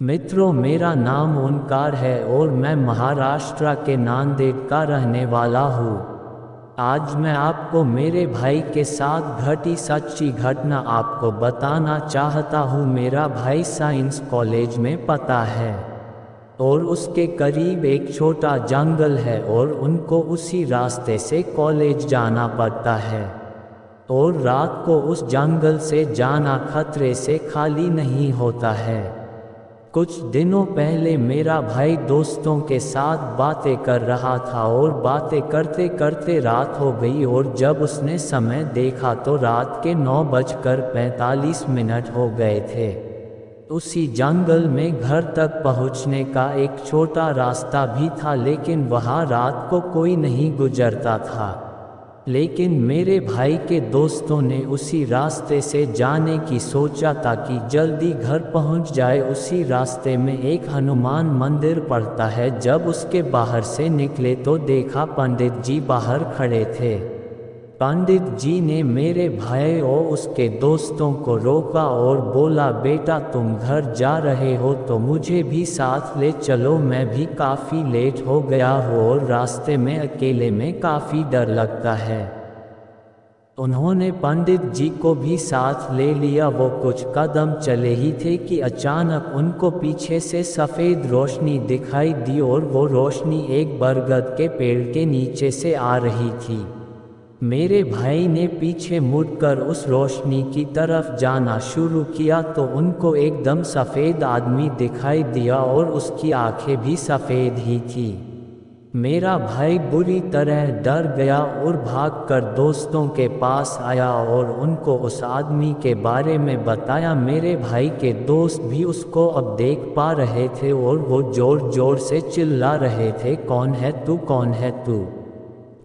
मित्रों, मेरा नाम ओंकार है और मैं महाराष्ट्र के नांदेड़ का रहने वाला हूँ। आज मैं आपको मेरे भाई के साथ घटी सच्ची घटना आपको बताना चाहता हूँ। मेरा भाई साइंस कॉलेज में पढ़ता है और उसके करीब एक छोटा जंगल है और उनको उसी रास्ते से कॉलेज जाना पड़ता है। और रात को उस जंगल से जाना खतरे से खाली नहीं होता है। कुछ दिनों पहले मेरा भाई दोस्तों के साथ बातें कर रहा था और बातें करते करते रात हो गई और जब उसने समय देखा तो रात के 9:45 हो गए थे। उसी जंगल में घर तक पहुंचने का एक छोटा रास्ता भी था, लेकिन वहां रात को कोई नहीं गुजरता था। लेकिन मेरे भाई के दोस्तों ने उसी रास्ते से जाने की सोचा ताकि जल्दी घर पहुंच जाए। उसी रास्ते में एक हनुमान मंदिर पड़ता है। जब उसके बाहर से निकले तो देखा पंडित जी बाहर खड़े थे। पंडित जी ने मेरे भाई और उसके दोस्तों को रोका और बोला, बेटा तुम घर जा रहे हो तो मुझे भी साथ ले चलो, मैं भी काफ़ी लेट हो गया हूँ और रास्ते में अकेले में काफ़ी डर लगता है। उन्होंने पंडित जी को भी साथ ले लिया। वो कुछ कदम चले ही थे कि अचानक उनको पीछे से सफ़ेद रोशनी दिखाई दी और वो रोशनी एक बरगद के पेड़ के नीचे से आ रही थी। मेरे भाई ने पीछे मुड़कर उस रोशनी की तरफ जाना शुरू किया तो उनको एकदम सफ़ेद आदमी दिखाई दिया और उसकी आंखें भी सफ़ेद ही थी। मेरा भाई बुरी तरह डर गया और भागकर दोस्तों के पास आया और उनको उस आदमी के बारे में बताया। मेरे भाई के दोस्त भी उसको अब देख पा रहे थे और वो जोर जोर से चिल्ला रहे थे, कौन है तू, कौन है तू।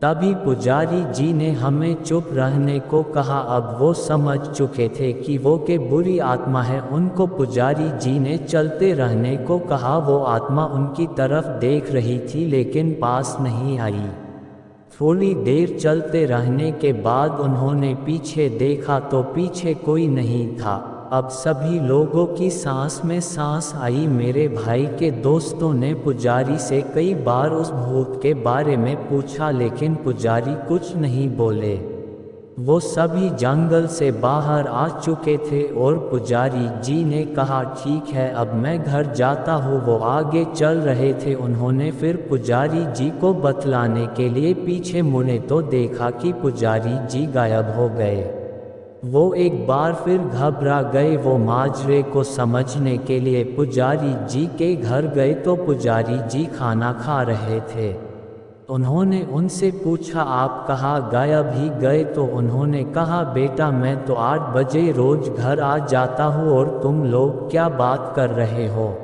तभी पुजारी जी ने हमें चुप रहने को कहा। अब वो समझ चुके थे कि वो के बुरी आत्मा है। उनको पुजारी जी ने चलते रहने को कहा। वो आत्मा उनकी तरफ देख रही थी लेकिन पास नहीं आई। थोड़ी देर चलते रहने के बाद उन्होंने पीछे देखा तो पीछे कोई नहीं था। अब सभी लोगों की सांस में सांस आई। मेरे भाई के दोस्तों ने पुजारी से कई बार उस भूत के बारे में पूछा लेकिन पुजारी कुछ नहीं बोले। वो सभी जंगल से बाहर आ चुके थे और पुजारी जी ने कहा, ठीक है अब मैं घर जाता हूँ। वो आगे चल रहे थे। उन्होंने फिर पुजारी जी को बतलाने के लिए पीछे मुड़े तो देखा कि पुजारी जी गायब हो गए। वो एक बार फिर घबरा गए। वो माजरे को समझने के लिए पुजारी जी के घर गए तो पुजारी जी खाना खा रहे थे। उन्होंने उनसे पूछा, आप कहाँ गायब ही गए? तो उन्होंने कहा, बेटा मैं तो 8 बजे रोज घर आ जाता हूँ और तुम लोग क्या बात कर रहे हो।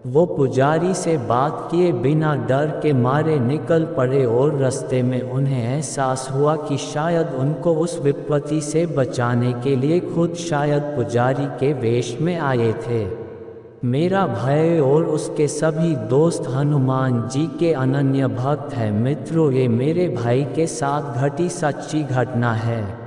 वो पुजारी से बात किए बिना डर के मारे निकल पड़े और रास्ते में उन्हें एहसास हुआ कि शायद उनको उस विपत्ति से बचाने के लिए खुद शायद पुजारी के वेश में आए थे। मेरा भाई और उसके सभी दोस्त हनुमान जी के अनन्य भक्त हैं। मित्रों, ये मेरे भाई के साथ घटी सच्ची घटना है।